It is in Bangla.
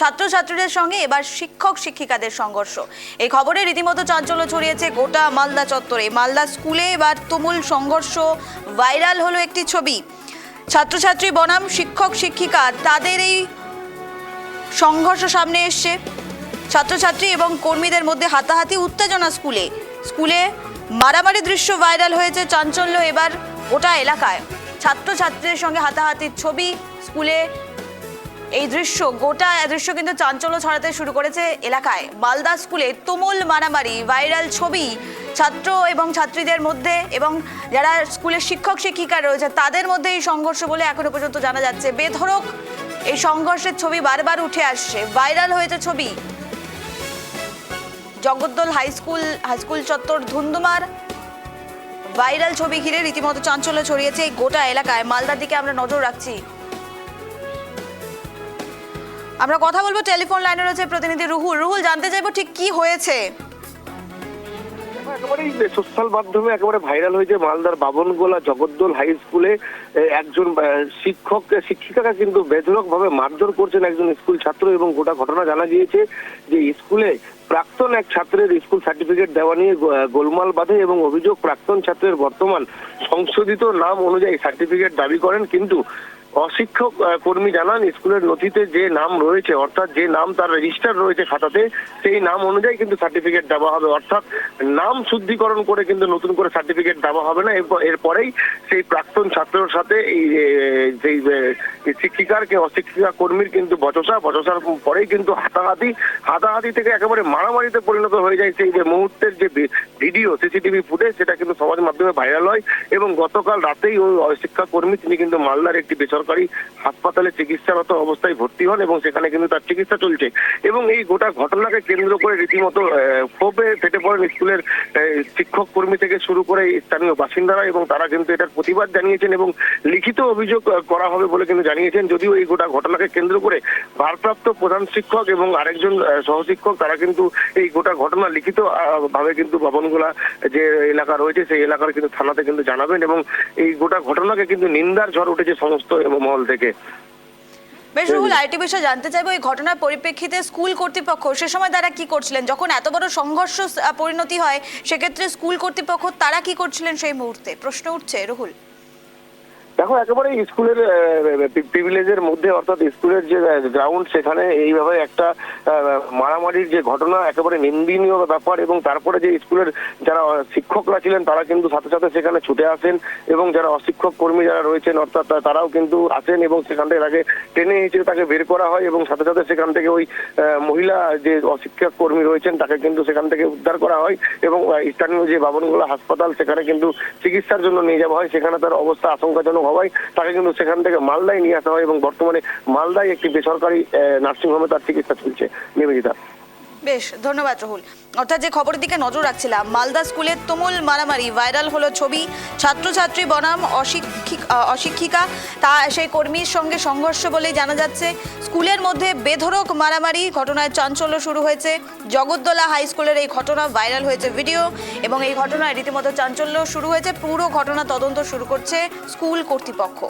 ছাত্রছাত্রীদের সঙ্গে এবার শিক্ষক শিক্ষিকাদের সংঘর্ষ। এই খবরে রীতিমতো চাঞ্চল্য ছড়িয়েছে গোটা মালদা চত্বরে। মালদা স্কুলে এবার তুমুল সংঘর্ষ, ভাইরাল হলো একটি ছবি। ছাত্রছাত্রী বনাম শিক্ষক শিক্ষিকা, তাদের এই সংঘর্ষ সামনে এসছে। ছাত্রছাত্রী এবং কর্মীদের মধ্যে হাতাহাতি, উত্তেজনা স্কুলে মারামারি দৃশ্য ভাইরাল হয়েছে। চাঞ্চল্য এবার গোটা এলাকায়। ছাত্রছাত্রীদের সঙ্গে হাতাহাতির ছবি, স্কুলে এই গোটা দৃশ্য কিন্তু চাঞ্চল্য ছড়াতে শুরু করেছে এলাকায়। মালদা স্কুলে তুমুল মারামারি, ভাইরাল ছবি ছাত্র এবং ছাত্রীদের মধ্যে এবং যারা স্কুলের শিক্ষক শিক্ষিকা রয়েছে তাদের মধ্যে এই সংঘর্ষ বলে এখনো পর্যন্ত জানা যাচ্ছে। বেধড়ক এই সংঘর্ষের ছবি বারবার উঠে আসছে, ভাইরাল হয়েছে ছবি। জগদ্দল হাইস্কুল চত্বর ধুন্ধুমার ভাইরাল ছবি ঘিরে রীতিমতো চাঞ্চল্য ছড়িয়েছে এই গোটা এলাকায়। মালদার দিকে আমরা নজর রাখছি। আমরা কথা বলবো, টেলিফোন লাইনে রয়েছে প্রতিনিধি রুহুল। জানতে চাইবো ঠিক কি হয়েছে। একেবারেই সোশ্যাল মাধ্যমে একেবারে ভাইরাল হয়েছে মালদার বাবনগোলা জগদ্দল হাই স্কুলে একজন শিক্ষিকাকে কিন্তু বেধড়ক ভাবে মারধর করছেন একজন স্কুল ছাত্র। এবং গোটা ঘটনা জানা গিয়েছে যে স্কুলে প্রাক্তন এক ছাত্রের স্কুল সার্টিফিকেট দেওয়া নিয়ে গোলমাল বাঁধে এবং অভিযোগ প্রাক্তন ছাত্রের বর্তমান সংশোধিত নাম অনুযায়ী সার্টিফিকেট দাবি করেন, কিন্তু অশিক্ষক কর্মী জানান স্কুলের নথিতে যে নাম রয়েছে, অর্থাৎ যে নাম তার রেজিস্টার রয়েছে খাতাতে, সেই নাম অনুযায়ী কিন্তু সার্টিফিকেট দেওয়া হবে। অর্থাৎ নাম শুদ্ধিকরণ করে কিন্তু নতুন করে সার্টিফিকেট দেওয়া হবে না। এরপরেই সেই প্রাক্তন ছাত্রের সাথে সেই শিক্ষিকার অশিক্ষিকা কর্মীর কিন্তু বচসার পরেই কিন্তু হাতাহাতি থেকে একেবারে মারামারিতে পরিণত হয়ে যায়। সেই যে মুহূর্তের যে ভিডিও সিসিটিভি ফুটেজ, সেটা কিন্তু সমাজ মাধ্যমে ভাইরাল হয়। এবং গতকাল রাতেই ওই শিক্ষা কর্মী তিনি কিন্তু মালদার একটি বেসরকারি হাসপাতালে চিকিৎসারত অবস্থায় ভর্তি হন এবং সেখানে কিন্তু তার চিকিৎসা চলছে। এবং এই গোটা ঘটনাকে কেন্দ্র করে রীতিমতো ক্ষোভে ফেটে পড়েন স্কুলের শিক্ষক কর্মী থেকে শুরু করে স্থানীয় বাসিন্দারা, এবং তারা কিন্তু এটার প্রতিবাদ জানিয়েছেন এবং লিখিত অভিযোগ করা হবে বলে কিন্তু জানিয়েছেন। যদিও এই গোটা ঘটনাকে কেন্দ্র করে ভারপ্রাপ্ত প্রধান শিক্ষক এবং আরেকজন সহশিক্ষক তারা কিন্তু এই গোটা ঘটনা লিখিত ভাবে কিন্তু বাবনগোলা যে এলাকা রয়েছে সেই এলাকার কিন্তু থানাতে কিন্তু জানাবেন। এবং এই গোটা ঘটনাকে কিন্তু নিন্দার ঝড় উঠেছে সমস্ত মহল থেকে। বেশ রুহুল, আরেকটি বিষয় জানতে চাইবো, এই ঘটনার পরিপ্রেক্ষিতে স্কুল কর্তৃপক্ষ সে সময় তারা কি করছিলেন? যখন এত বড় সংঘর্ষ পরিণতি হয় সেক্ষেত্রে স্কুল কর্তৃপক্ষ তারা কি করছিলেন সেই মুহূর্তে, প্রশ্ন উঠছে রুহুল। দেখো, একেবারে স্কুলের প্রিভিলেজের মধ্যে, অর্থাৎ স্কুলের যে গ্রাউন্ড, সেখানে এইভাবে একটা মারামারির যে ঘটনা একেবারে নিন্দনীয় ব্যাপার। এবং তারপরে যে স্কুলের যারা শিক্ষকরা ছিলেন তারা কিন্তু সাথে সাথে সেখানে ছুটে আসেন এবং যারা অশিক্ষক কর্মী যারা রয়েছেন অর্থাৎ তারাও কিন্তু আসেন এবং সেখান থেকে তাকে টেনে হিঁচড়ে তাকে বের করা হয়। এবং সাথে সাথে সেখান থেকে ওই মহিলা যে অশিক্ষক কর্মী রয়েছেন তাকে কিন্তু সেখান থেকে উদ্ধার করা হয় এবং স্থানীয় যে বাবনগোলা হাসপাতাল সেখানে কিন্তু চিকিৎসার জন্য নিয়ে যাওয়া হয়। সেখানে তার অবস্থা আশঙ্কাজনক হওয়ায় তাকে কিন্তু সেখান থেকে মালদায় নিয়ে আসা হয় এবং বর্তমানে মালদায় একটি বেসরকারি নার্সিংহোমে তার চিকিৎসা চলছে। নিবেদিতা। বেশ, ধন্যবাদ রুহুল। অর্থাৎ যে খবরের দিকে নজর রাখছিলাম, মালদা স্কুলের তুমুল মারামারি, ভাইরাল হলো ছবি। ছাত্রছাত্রী বনাম অশিক্ষিকা সেই কর্মীর সঙ্গে সংঘর্ষ বলেই জানা যাচ্ছে। স্কুলের মধ্যে বেধড়ক মারামারি, ঘটনায় চাঞ্চল্য শুরু হয়েছে। জগদ্দলা হাই স্কুলের এই ঘটনা ভাইরাল হয়েছে ভিডিও এবং এই ঘটনায় রীতিমতো চাঞ্চল্য শুরু হয়েছে। পুরো ঘটনা তদন্ত শুরু করছে স্কুল কর্তৃপক্ষ।